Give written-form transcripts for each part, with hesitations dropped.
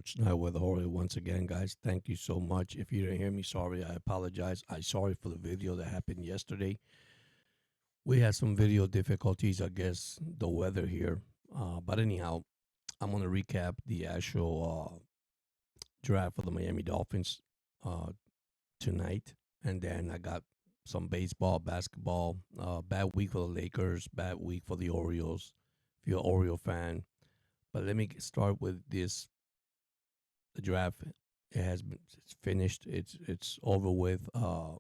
Sports Night with Orioles once again, guys. Thank you so much. If you didn't hear me, sorry. I apologize. I'm sorry for the video that happened yesterday. We had some video difficulties, I guess, the weather here. But anyhow, I'm going to recap the actual draft for the Miami Dolphins uh, tonight. And then I got some baseball, basketball. Bad week for the Lakers, bad week for the Orioles, if you're an Oriole fan. But let me start with this. The draft, it has been, it's finished. It's over with. A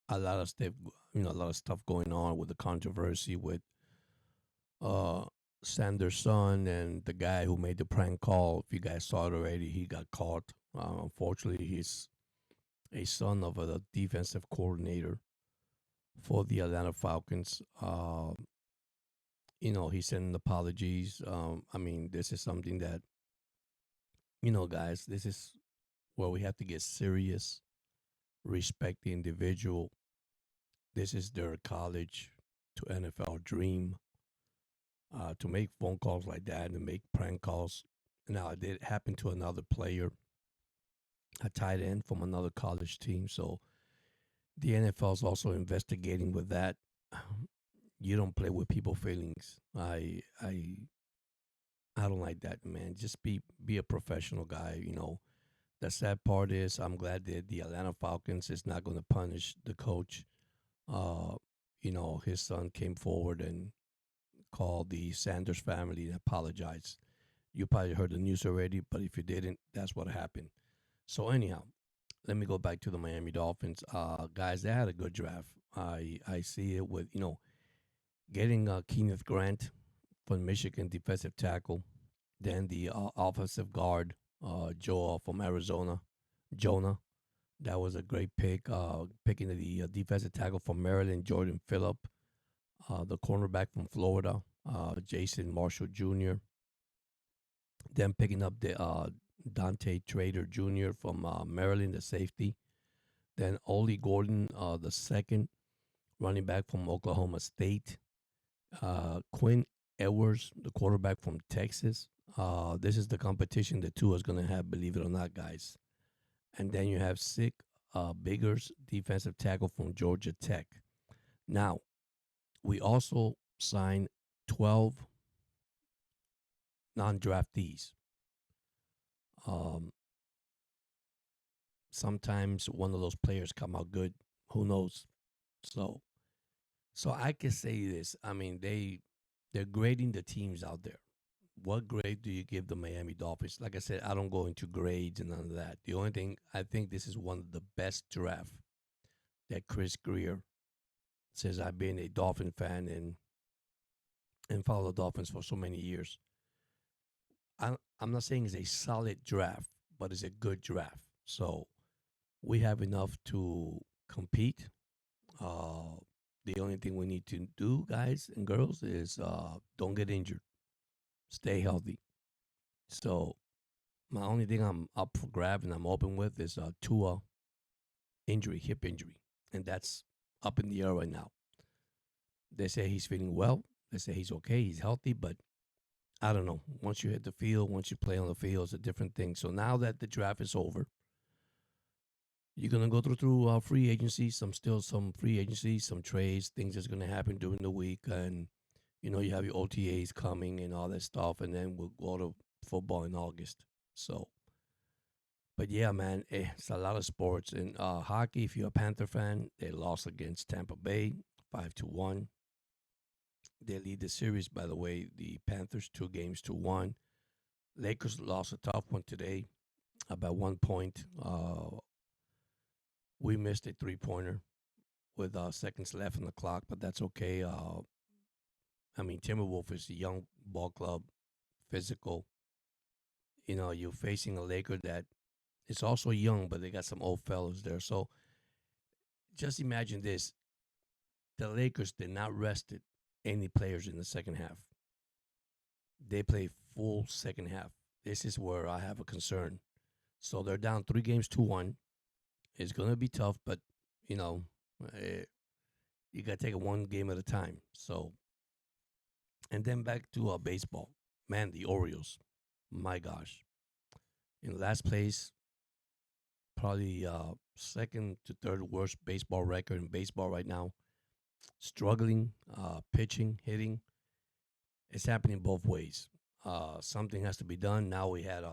lot of stuff, a lot of stuff going on with the controversy with uh Sanders' son and the guy who made the prank call. If you guys saw it already, he got caught. Unfortunately, he's a son of a defensive coordinator for the Atlanta Falcons. He sent apologies. This is something that, guys, this is where we have to get serious, respect the individual. This is their college to NFL dream. To make phone calls like that and make prank calls. Now, it did happen to another player, a tight end from another college team. So the NFL is also investigating with that. You don't play with people's feelings. I don't like that, man. Just be a professional guy. The sad part is I'm glad that the Atlanta Falcons is not going to punish the coach. Uh, his son came forward and called the Sanders family and apologized. You probably heard the news already, but if you didn't, that's what happened. So anyhow, let me go back to the Miami Dolphins. Guys, they had a good draft. I see it with getting Kenneth Grant from Michigan, defensive tackle, then the offensive guard Joel from Arizona, Jonah. That was a great pick. Picking the defensive tackle from Maryland, Jordan Phillip, the cornerback from Florida, Jason Marshall Jr. Then picking up the Dante Trader Jr. from Maryland, the safety. Then Ollie Gordon, the second running back from Oklahoma State. Quinn Edwards, the quarterback from Texas. This is the competition the two is going to have, believe it or not, guys. And then you have Sick Biggers, defensive tackle from Georgia Tech. Now, we also signed 12 non-draftees. Um, Sometimes one of those players come out good. Who knows? So, so I can say this. They're grading the teams out there. What grade do you give the Miami Dolphins? Like I said, I don't go into grades and none of that. The only thing I think this is one of the best draft that Chris Greer says. I've been a Dolphin fan and follow the Dolphins for so many years. I'm not saying it's a solid draft, but it's a good draft. So we have enough to compete. Uh, the only thing we need to do, guys and girls, is don't get injured, stay healthy. So my only thing I'm up for grab and I'm open with is Tua injury, hip injury, and that's up in the air right now. They say he's feeling well. They say he's okay, he's healthy, but I don't know. Once you hit the field, once you play on the field, it's a different thing. So now that the draft is over, you're gonna go through free agency, some free agency, some trades, things that's gonna happen during the week, and you have your OTAs coming and all that stuff, and then we'll go to football in August. So, but yeah, man, it's a lot of sports and hockey. If you're a Panther fan, they lost against Tampa Bay, 5-1. They lead the series, by the way. The Panthers 2 games to 1. Lakers lost a tough one today, about 1 point. We missed a 3-pointer with seconds left on the clock, but that's okay. Timberwolf is a young ball club, physical. You're facing a Laker that is also young, but they got some old fellas there. So just imagine this: the Lakers did not rest any players in the second half. They played full second half. This is where I have a concern. So they're down 3 games to 1. It's gonna be tough, but you know, eh, you gotta take it one game at a time. So, and then back to baseball. Man, the Orioles. My gosh, In last place, probably second to third worst baseball record in baseball right now. Struggling, pitching, hitting. It's happening both ways. Something has to be done. Now we had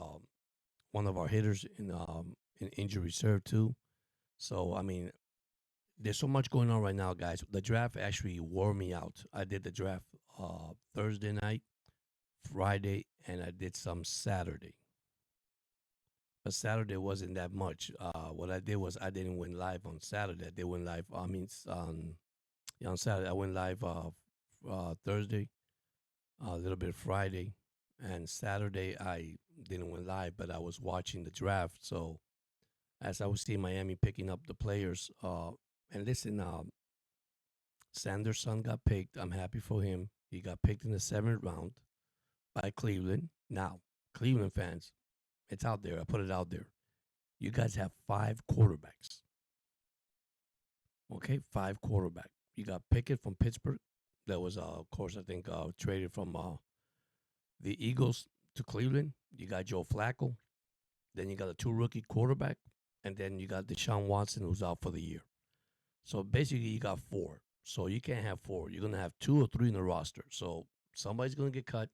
one of our hitters in injury reserve too. So I mean, there's so much going on right now, guys. The draft actually wore me out. I did the draft Thursday night, Friday, and I did some Saturday. But Saturday wasn't that much. What I did was I didn't win live on Saturday. They went live. I mean, on Saturday I went live Thursday, a little bit Friday, and Saturday I didn't win live, but I was watching the draft. So as I was seeing Miami picking up the players, and listen, Sanderson got picked. I'm happy for him. He got picked in the 7th round by Cleveland. Now, Cleveland fans, it's out there. I put it out there. You guys have 5 quarterbacks. Okay, 5 quarterback. You got Pickett from Pittsburgh. That was, of course, I think traded from the Eagles to Cleveland. You got Joe Flacco. Then you got a 2 rookie quarterback, and then you got Deshaun Watson who's out for the year. So basically, you got 4. So you can't have 4. You're gonna have 2 or 3 in the roster. So somebody's gonna get cut.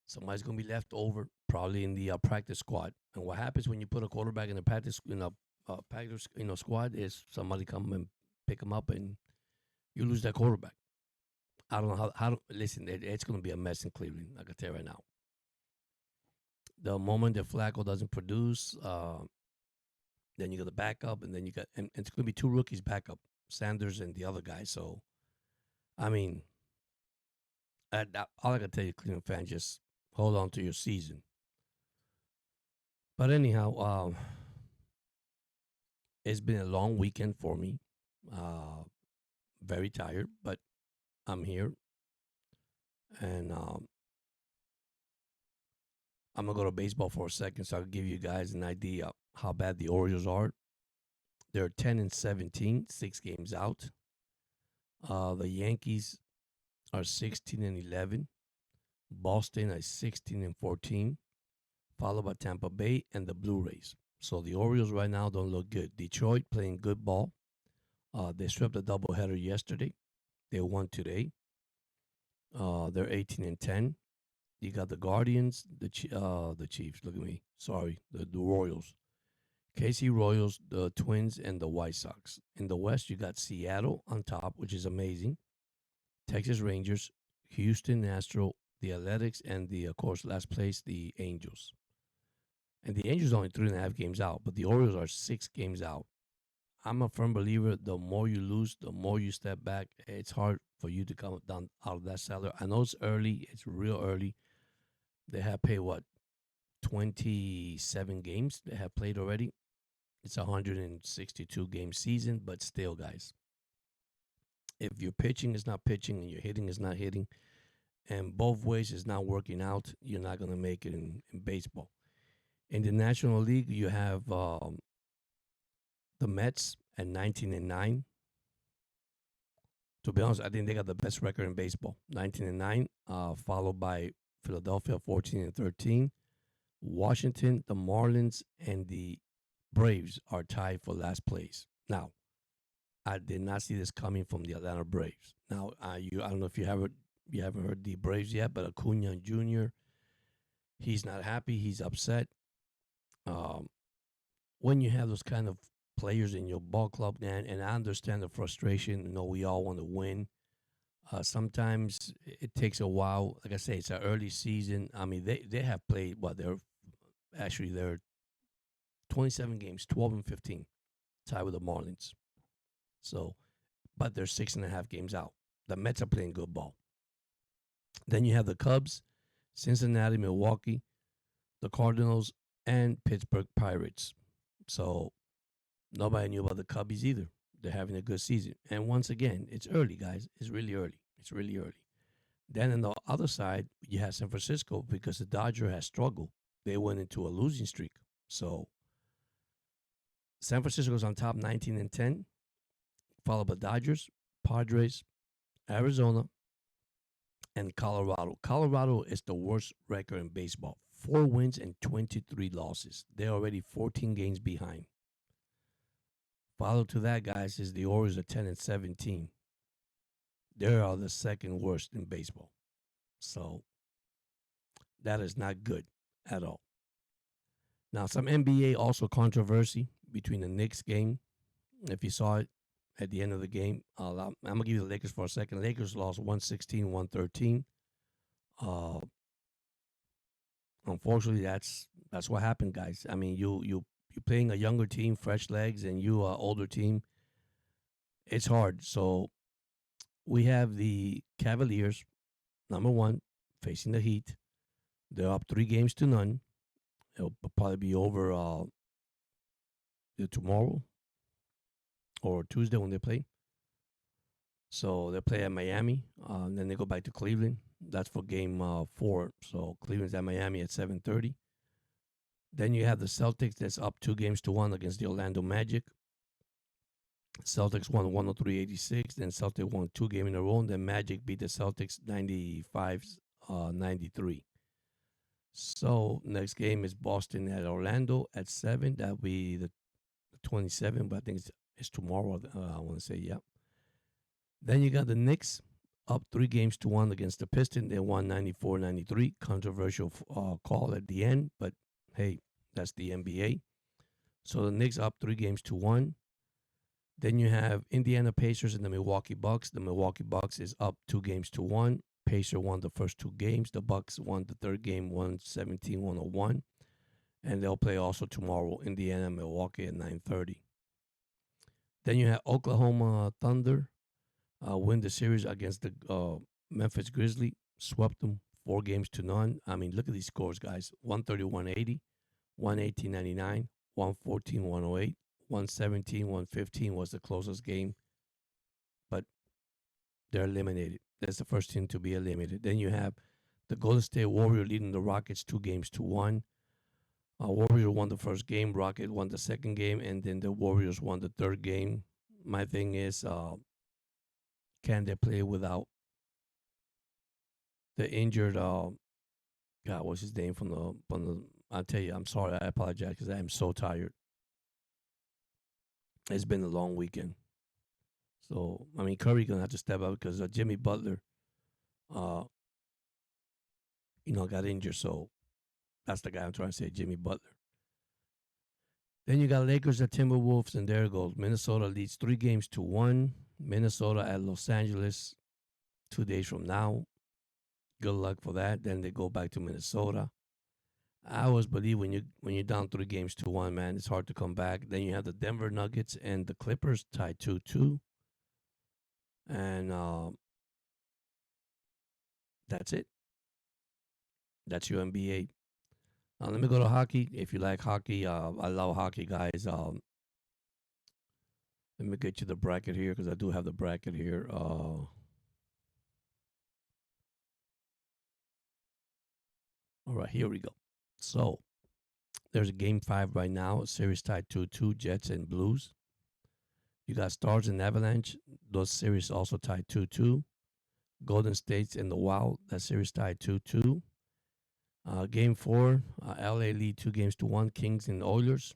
Somebody's gonna be left over, probably in the practice squad. And what happens when you put a quarterback in the practice squad is somebody come and pick him up, and you lose that quarterback. I don't know how to listen. It's gonna be a mess in Cleveland. I can tell you right now. The moment that Flacco doesn't produce, then you got the backup, and then and it's gonna be 2 rookies backup, Sanders and the other guy. So I mean, all I can tell you, Cleveland fans, just hold on to your season. But anyhow, it's been a long weekend for me. Very tired, but I'm here, and I'm gonna go to baseball for a second, so I can give you guys an idea how bad the Orioles are. They're 10-17, 6 games out. The Yankees are 16-11. Boston is 16-14, followed by Tampa Bay and the Blue Rays. So the Orioles right now don't look good. Detroit playing good ball. They swept a doubleheader yesterday. They won today. They're 18-10. You got the Guardians, the Chiefs. Look at me. Sorry, the Royals. KC Royals, the Twins, and the White Sox. In the West, you got Seattle on top, which is amazing. Texas Rangers, Houston Astros, the Athletics, and of course, last place, the Angels. And the Angels are only 3.5 games out, but the Orioles are 6 games out. I'm a firm believer. The more you lose, the more you step back. It's hard for you to come down out of that cellar. I know it's early. It's real early. They have played 27 games they have played already. It's a 162 game season, but still, guys, if your pitching is not pitching and your hitting is not hitting, and both ways is not working out, you're not going to make it in baseball. In the National League, you have the Mets at 19-9. To be honest, I think they got the best record in baseball, 19-9, followed by Philadelphia, 14-13. Washington, the Marlins, and the Braves are tied for last place. Now, I did not see this coming from the Atlanta Braves. Now, I don't know if you haven't heard the Braves yet, but Acuna Jr. He's not happy. He's upset. When you have those kind of players in your ball club, man, and I understand the frustration. We all want to win. Sometimes it takes a while. Like I say, it's an early season. I mean, they have played they're 27 games, 12-15, tied with the Marlins. So, but they're 6.5 games out. The Mets are playing good ball. Then you have the Cubs, Cincinnati, Milwaukee, the Cardinals, and Pittsburgh Pirates. So nobody knew about the Cubbies either. They're having a good season. And once again, it's early, guys. It's really early. It's really early. Then on the other side, you have San Francisco because the Dodgers has struggled. They went into a losing streak. So San Francisco's on top 19-10, followed by Dodgers, Padres, Arizona, and Colorado. Colorado is the worst record in baseball, 4 wins and 23 losses. They're already 14 games behind. Follow to that, guys, is the Orioles are 10 and 17. They are the second worst in baseball. So that is not good at all. Now, some NBA also controversy between the Knicks game. If you saw it at the end of the game, I'm going to give you the Lakers for a second. Lakers lost 116, 113. Unfortunately, that's what happened, guys. I mean, you're playing a younger team, fresh legs, and you are older team. It's hard. So we have the Cavaliers, number one, facing the Heat. They're up 3 games to none. It'll probably be over tomorrow or Tuesday when they play. So they play at Miami, and then they go back to Cleveland. That's for game 4. So Cleveland's at Miami at 7:30. Then you have the Celtics that's up 2 games to 1 against the Orlando Magic. Celtics won 103-86. Then Celtics won 2 games in a row. And then Magic beat the Celtics 95-93. So next game is Boston at Orlando at 7. That'll be the 27th, but I think it's tomorrow. I want to say, yeah. Then you got the Knicks up 3 games to 1 against the Pistons. They won 94-93. Controversial call at the end, but hey, that's the NBA. So the Knicks up 3 games to 1. Then you have Indiana Pacers and the Milwaukee Bucks. The Milwaukee Bucks is up 2 games to 1. Pacers won the first 2 games. The Bucks won the third game, 117-101. And they'll play also tomorrow, Indiana, Milwaukee at 9:30. Then you have Oklahoma Thunder win the series against the Memphis Grizzlies. Swept them 4 games to none. I mean, look at these scores, guys. 130-180, 118-99, 114-108, 117-115 was the closest game. But they're eliminated. That's the first team to be eliminated. Then you have the Golden State Warriors leading the Rockets 2 games to 1. Warriors won the first game. Rocket won the second game. And then the Warriors won the third game. My thing is, can they play without the injured? God, what's his name from the? I'll tell you, I'm sorry. I apologize because I am so tired. It's been a long weekend. So I mean, Curry gonna have to step up because Jimmy Butler, got injured. So that's the guy I'm trying to say, Jimmy Butler. Then you got Lakers at Timberwolves, and there goes. Minnesota leads 3 games to 1. Minnesota at Los Angeles 2 days from now. Good luck for that. Then they go back to Minnesota. I always believe when you're down 3 games to 1, man, it's hard to come back. Then you have the Denver Nuggets and the Clippers tied 2-2. And that's it. That's your NBA. Now let me go to hockey. If you like hockey, I love hockey, guys. Let me get you the bracket here because I do have the bracket here. All right, here we go. So there's a game 5 right now. A series tied 2-2, Jets and Blues. You got Stars and Avalanche. Those series also tied 2-2. Golden States and the Wild. That series tied 2-2. Game 4, LA lead 2 games to 1. Kings and Oilers.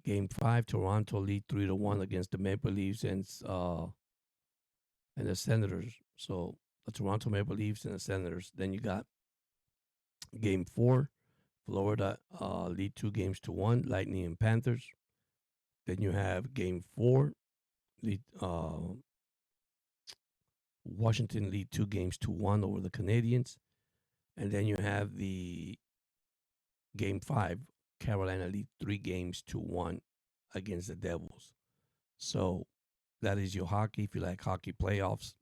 Game 5, Toronto lead 3-1 against the Maple Leafs and the Senators. So the Toronto Maple Leafs and the Senators. Then you got Game 4, Florida lead 2 games to 1. Lightning and Panthers. Then you have Game 4, lead Washington lead 2 games to 1 over the Canadiens. And then you have the Game 5, Carolina lead 3 games to 1 against the Devils. So that is your hockey. If you like hockey playoffs,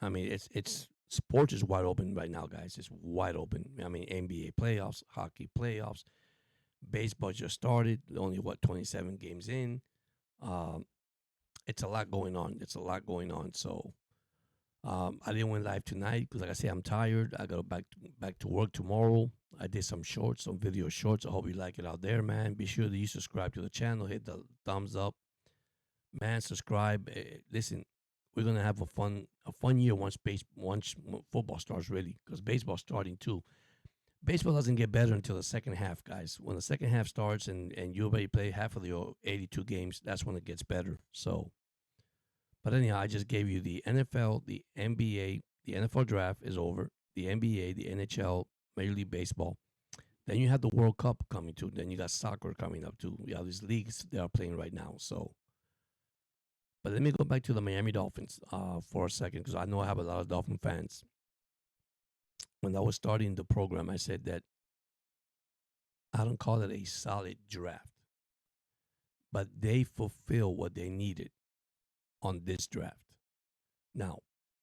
I mean, it's sports is wide open right now, guys. It's wide open. I mean, NBA playoffs, hockey playoffs, baseball just started. Only 27 games in. It's a lot going on. So I didn't win live tonight because, like I say, I'm tired. I got back to work tomorrow. I did some video shorts. I hope you like it out there, man. Be sure that you subscribe to the channel. Hit the thumbs up, man. Subscribe. Listen, we're gonna have a fun year once football starts, really, because baseball's starting too. Baseball doesn't get better until the second half, guys. When the second half starts and you already play half of the 82 games, that's when it gets better. So, but anyhow, I just gave you the NFL, the NBA, the NFL draft is over, the NBA, the NHL, Major League Baseball. Then you have the World Cup coming too. Then you got soccer coming up too. You have these leagues they are playing right now. So, but let me go back to the Miami Dolphins for a second because I know I have a lot of Dolphin fans. When I was starting the program, I said that I don't call it a solid draft, but they fulfill what they needed on this draft. Now,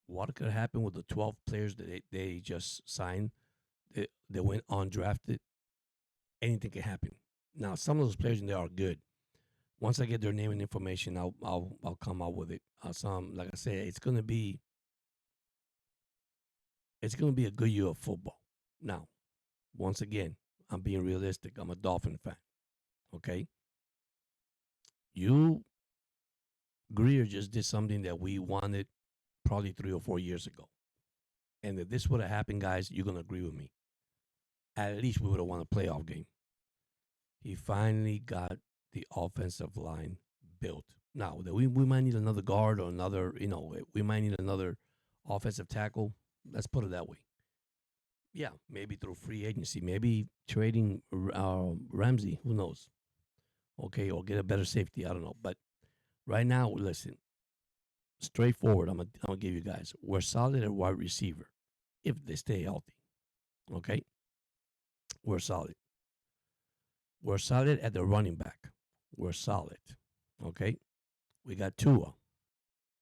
what could happen with the 12 players that they just signed? They went undrafted. Anything can happen. Now, some of those players in there are good. Once I get their name and information, I'll come out with it. Some, like I said, it's gonna be a good year of football. Now, once again, I'm being realistic. I'm a Dolphin fan. Okay, you Greer just did something that we wanted probably 3 or 4 years ago. And if this would have happened, guys, you're gonna agree with me. At least we would have won a playoff game. He finally got the offensive line built. Now we might need another guard or another, we might need another offensive tackle. Let's put it that way. Yeah, maybe through free agency, maybe trading Ramsey. Who knows? Okay, or get a better safety. I don't know. But right now, listen, straightforward. I'm gonna give you guys. We're solid at wide receiver if they stay healthy. Okay, we're solid. We're solid at the running back. We're solid. Okay, we got Tua.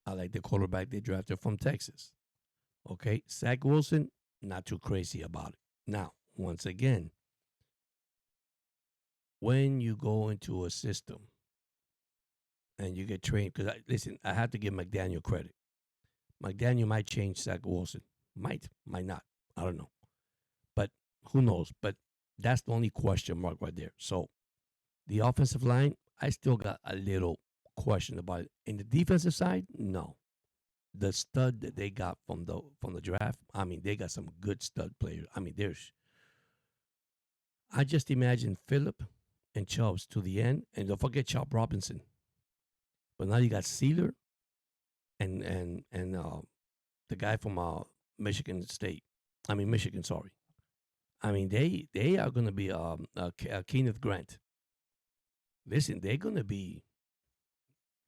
I like the quarterback they drafted from Texas. Okay, Zach Wilson, not too crazy about it. Now, once again, when you go into a system and you get trained, because listen, I have to give McDaniel credit. McDaniel might change Zach Wilson, might not. I don't know, but who knows? But that's the only question mark right there. So the offensive line, I still got a little question about it. In the defensive side, no. The stud that they got from the draft, I mean, they got some good stud players. I mean, I just imagine Phillip and Chubbs to the end, and don't forget Chop Robinson. But now you got Sealer and the guy from Michigan State. I mean Michigan, sorry. I mean they are going to be Kenneth Grant. Listen, they're going to be.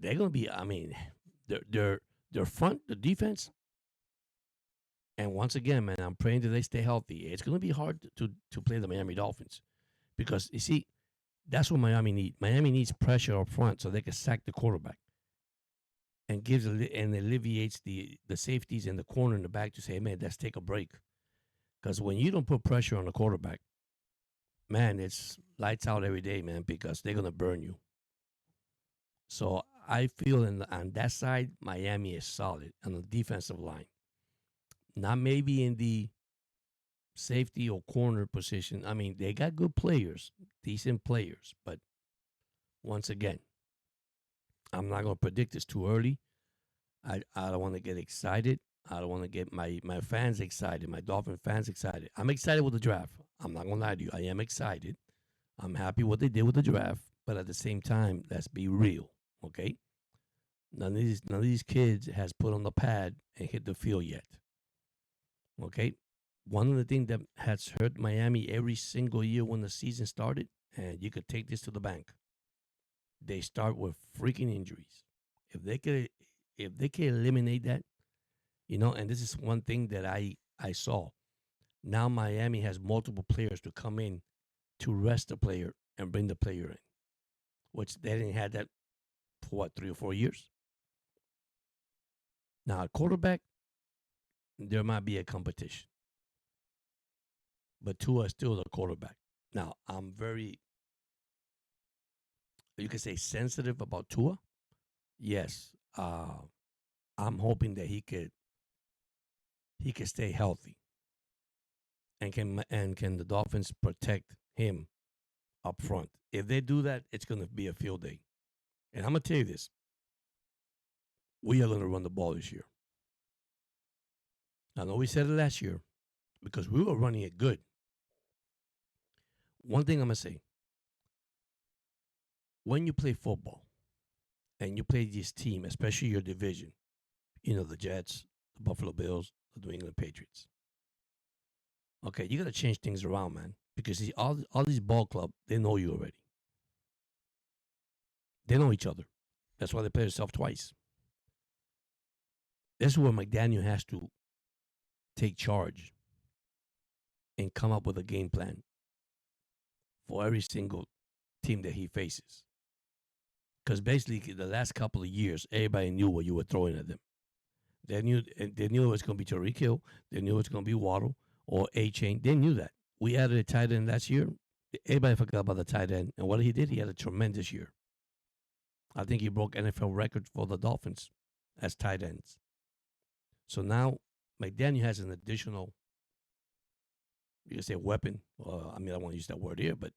I mean, their front, the defense, and once again, man, I'm praying that they stay healthy. It's going to be hard to play the Miami Dolphins because you see that's what Miami needs. Miami needs pressure up front so they can sack the quarterback and and alleviates the safeties in the corner in the back to say, man, let's take a break. Because when you don't put pressure on the quarterback, man, it's lights out every day, man, because they're gonna burn you. So I feel on that side, Miami is solid on the defensive line. Not maybe in the safety or corner position. I mean, they got good players, decent players, but once again, I'm not gonna predict this too early. I don't want to get excited. I don't want to get my fans excited, my Dolphin fans excited. I'm excited with the draft. I'm not gonna lie to you. I am excited. I'm happy what they did with the draft, but at the same time, let's be real, okay? None of these kids has put on the pad and hit the field yet. Okay? One of the things that has hurt Miami every single year when the season started, and you could take this to the bank. They start with freaking injuries. If they can eliminate that, and this is one thing that I saw. Now Miami has multiple players to come in to rest the player and bring the player in, which they didn't have that for 3 or 4 years. Now, at quarterback, there might be a competition, but Tua is still the quarterback. Now, I'm very, you could say, sensitive about Tua. Yes, I'm hoping that he could stay healthy and can the Dolphins protect him up front. If they do that, it's going to be a field day. And I'm going to tell you this: we are going to run the ball this year. I know we said it last year because we were running it good. one thing I'm gonna say: when you play football and you play this team, especially your division, the Jets, the Buffalo Bills, the New England Patriots. Okay, you gotta change things around, man, because all these ball club, they know you already. They know each other. That's why they play themselves twice. This is where McDaniel has to take charge and come up with a game plan for every single team that he faces. Because basically, the last couple of years, everybody knew what you were throwing at them. They knew it was going to be Tariq Hill. They knew it was going to be Waddle or A-Chain. They knew that. We added a tight end last year. Everybody forgot about the tight end. And what he did, he had a tremendous year. I think he broke NFL record for the Dolphins as tight ends. So now McDaniel has an additional, you can say, weapon. I mean, I don't want to use that word here, but,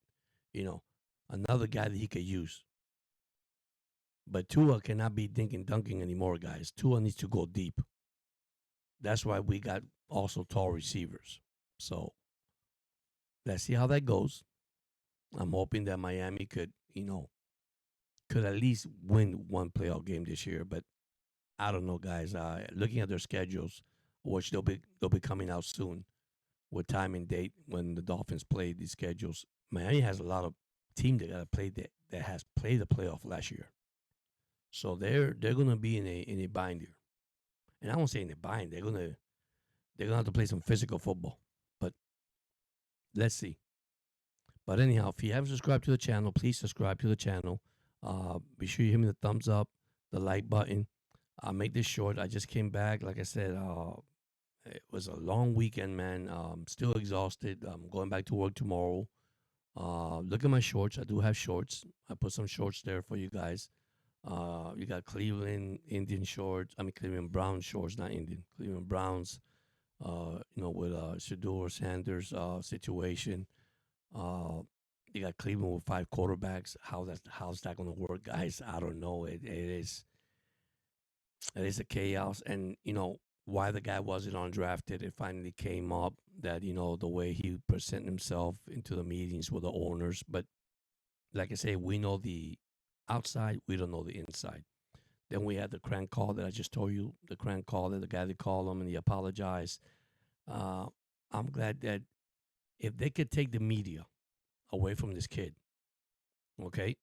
another guy that he could use. But Tua cannot be dinking dunking anymore, guys. Tua needs to go deep. That's why we got also tall receivers. So let's see how that goes. I'm hoping that Miami could at least win one playoff game this year. But I don't know, guys. Looking at their schedules, which they'll be coming out soon with time and date when the Dolphins play these schedules. Miami has a lot of team that got to play that has played the playoff last year. So they're gonna be in a bind here. And I won't say in a bind. They're gonna have to play some physical football. But let's see. But anyhow, if you haven't subscribed to the channel, please subscribe to the channel. Be sure you hit me the thumbs up, the like button. I'll make this short. I just came back. Like I said, it was a long weekend, man. Still exhausted. I'm going back to work tomorrow. Look at my shorts. I do have shorts. I put some shorts there for you guys. You got Cleveland Indian shorts. I mean, Cleveland Brown shorts, not Indian. Cleveland Browns. With Shador Sanders situation. You got Cleveland with 5 quarterbacks. How's that going to work, guys? I don't know. It is a chaos, and why the guy wasn't undrafted. It finally came up that the way he presented himself into the meetings with the owners. But like I say, we know the outside. We don't know the inside. Then we had the crank call that I just told you. The crank call that the guy that called him and he apologized. I'm glad that if they could take the media away from this kid, okay,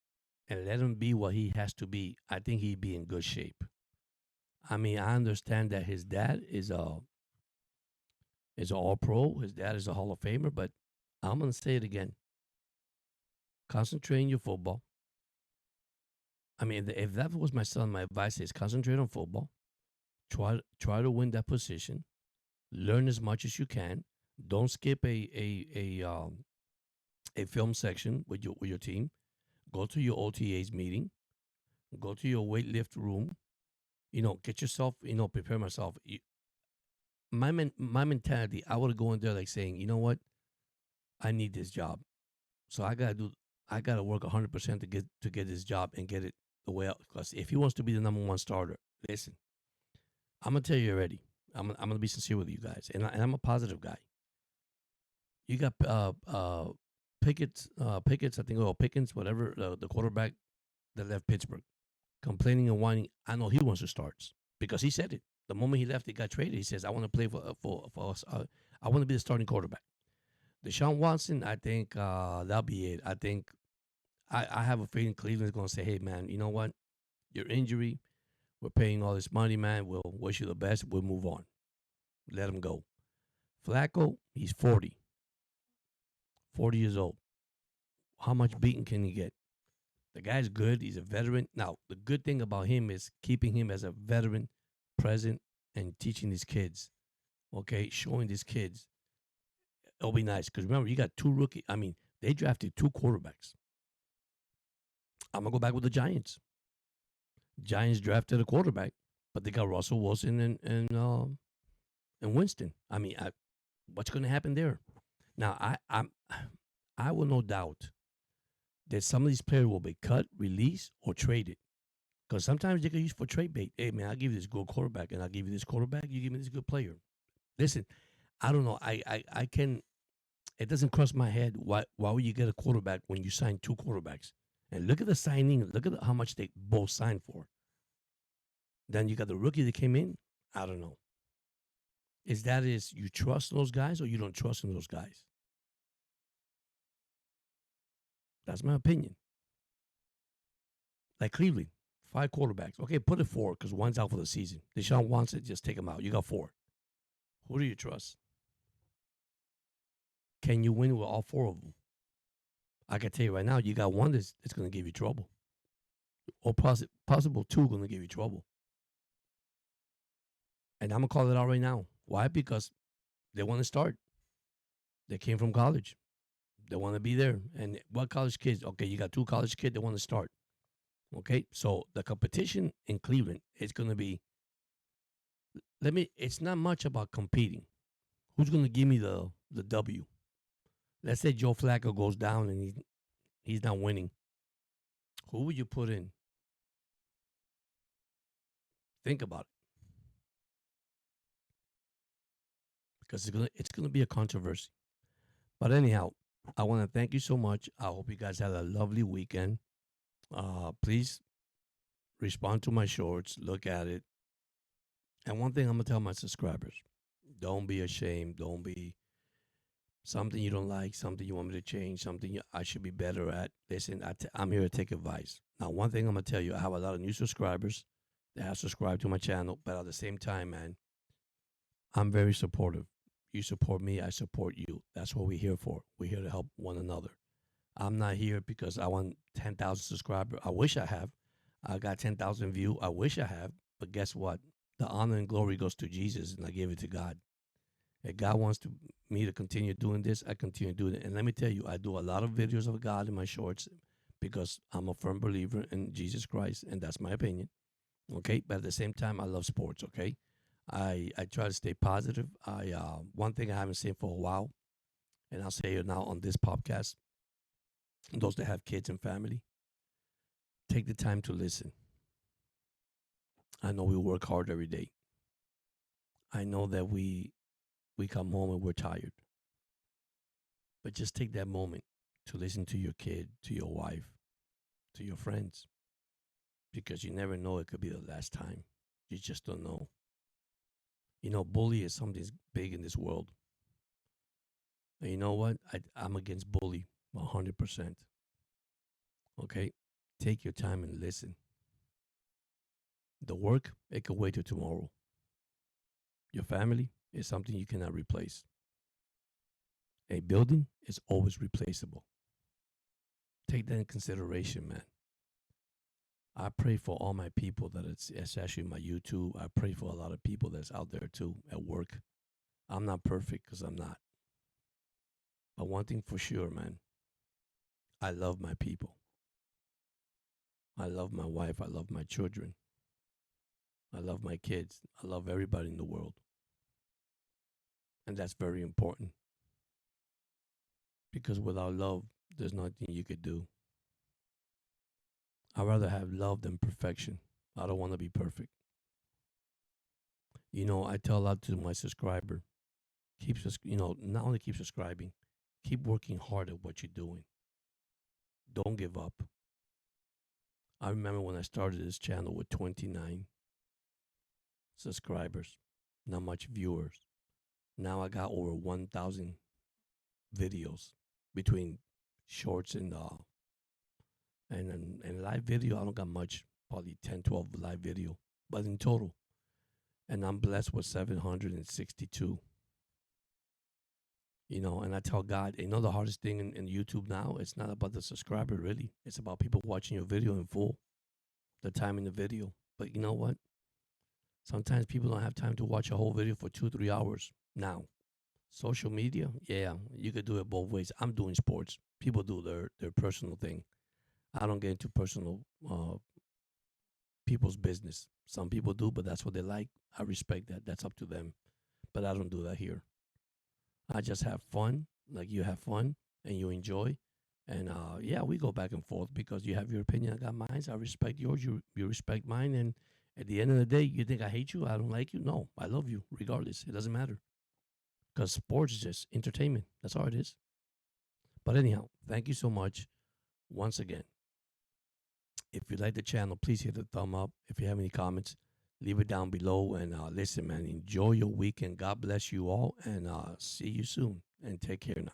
and let him be what he has to be, I think he'd be in good shape. I mean, I understand that his dad is an all pro. His dad is a Hall of Famer, but I'm gonna say it again. Concentrate on your football. I mean, if that was my son, my advice is concentrate on football. Try to win that position. Learn as much as you can. Don't skip a film section with your team. Go to your OTAs meeting. Go to your weight lift room. Get yourself. Prepare myself. My mentality. I would go in there like saying, you know what, I need this job, so I gotta work 100% to get this job and get it the way. Because if he wants to be the number one starter, listen, I'm gonna tell you already. I'm gonna be sincere with you guys, and I'm a positive guy. You got Pickett's, I think, or Pickens, whatever, the quarterback that left Pittsburgh, complaining and whining. I know he wants to start because he said it. The moment he left, he got traded. He says, "I want to play for us. I want to be the starting quarterback." Deshaun Watson, I think that'll be it. I think I have a feeling Cleveland's going to say, "Hey, man, you know what? Your injury, we're paying all this money, man. We'll wish you the best. We'll move on. Let him go." Flacco, he's 40 years old. How much beating can he get? The guy's good. He's a veteran. Now, the good thing about him is keeping him as a veteran present and teaching these kids, okay, showing these kids. It'll be nice because remember, you got 2 rookie. I mean, they drafted 2 quarterbacks. I'm going to go back with the Giants. Giants drafted a quarterback, but they got Russell Wilson and Winston. I mean, what's going to happen there? Now, I will no doubt that some of these players will be cut, released, or traded. Because sometimes they can use for trade bait. Hey, man, I'll give you this good quarterback, and I'll give you this quarterback. You give me this good player. Listen, I don't know. I can. it doesn't cross my head. Why would you get a quarterback when you sign two quarterbacks? And look at the signing. Look at how much they both signed for. Then you got the rookie that came in. I don't know. Is you trust those guys or you don't trust in those guys? That's my opinion. Like Cleveland, 5 quarterbacks. Okay, put it 4 because one's out for the season. Deshaun wants it, just take him out. You got 4. Who do you trust? Can you win with all 4 of them? I can tell you right now, you got one that's going to give you trouble, or possible 2 going to give you trouble. And I'm going to call it out right now. Why? Because they want to start. They came from college. They want to be there. And what college kids? Okay, you got 2 college kids that want to start. Okay, so the competition in Cleveland is going to be. It's not much about competing. Who's going to give me the W? Let's say Joe Flacco goes down and he's not winning. Who would you put in? Think about it. Because it's gonna be a controversy. But anyhow, I want to thank you so much. I hope you guys had a lovely weekend. Please respond to my shorts, look at it. And one thing I'm gonna tell my subscribers: don't be ashamed. Don't be something you don't like, something you want me to change, something I should be better at. Listen, I'm here to take advice. Now, one thing I'm gonna tell you: I have a lot of new subscribers that have subscribed to my channel, but at the same time, man, I'm very supportive. You support me, I support you. That's what we're here for. We're here to help one another. I'm not here because I want 10,000 subscribers. I wish I have. I got 10,000 views. I wish I have. But guess what? The honor and glory goes to Jesus, and I give it to God. If God wants me to continue doing this, I continue doing it. And let me tell you, I do a lot of videos of God in my shorts because I'm a firm believer in Jesus Christ, and that's my opinion. Okay, but at the same time, I love sports. Okay, I try to stay positive. One thing I haven't seen for a while, and I'll say it now on this podcast: those that have kids and family, take the time to listen. I know we work hard every day. I know that we come home and we're tired, but just take that moment to listen to your kid, to your wife, to your friends, because you never know, it could be the last time. You just don't know. You know, bully is something big in this world. And you know what? I'm against bully 100%. Okay? Take your time and listen. The work, it could wait till tomorrow. Your family is something you cannot replace. A building is always replaceable. Take that in consideration, man. I pray for all my people that it's actually my YouTube. I pray for a lot of people that's out there too at work. I'm not perfect because I'm not. But one thing for sure, man, I love my people. I love my wife. I love my children. I love my kids. I love everybody in the world. And that's very important. Because without love, there's nothing you could do. I'd rather have love than perfection. I don't want to be perfect. You know, I tell a lot to my subscriber, not only keep subscribing, keep working hard at what you're doing. Don't give up. I remember when I started this channel with 29 subscribers, not much viewers. Now I got over 1,000 videos between shorts and live video. I don't got much, probably 10, 12 live video, but in total. And I'm blessed with 762. And I tell God, the hardest thing in YouTube now, it's not about the subscriber, really. It's about people watching your video in full, the time in the video. But you know what? Sometimes people don't have time to watch a whole video for 2-3 hours. Now, social media, yeah, you could do it both ways. I'm doing sports. People do their personal thing. I don't get into personal people's business. Some people do, but that's what they like. I respect that. That's up to them. But I don't do that here. I just have fun, like you have fun and you enjoy. And yeah, we go back and forth because you have your opinion, I got mine. I respect yours, you respect mine. And at the end of the day, you think I hate you, I don't like you? No, I love you regardless. It doesn't matter. Because sports is just entertainment. That's all it is. But anyhow, thank you so much once again. If you like the channel, please hit the thumb up. If you have any comments, leave it down below. And listen, man, enjoy your weekend. God bless you all, and see you soon. And take care now.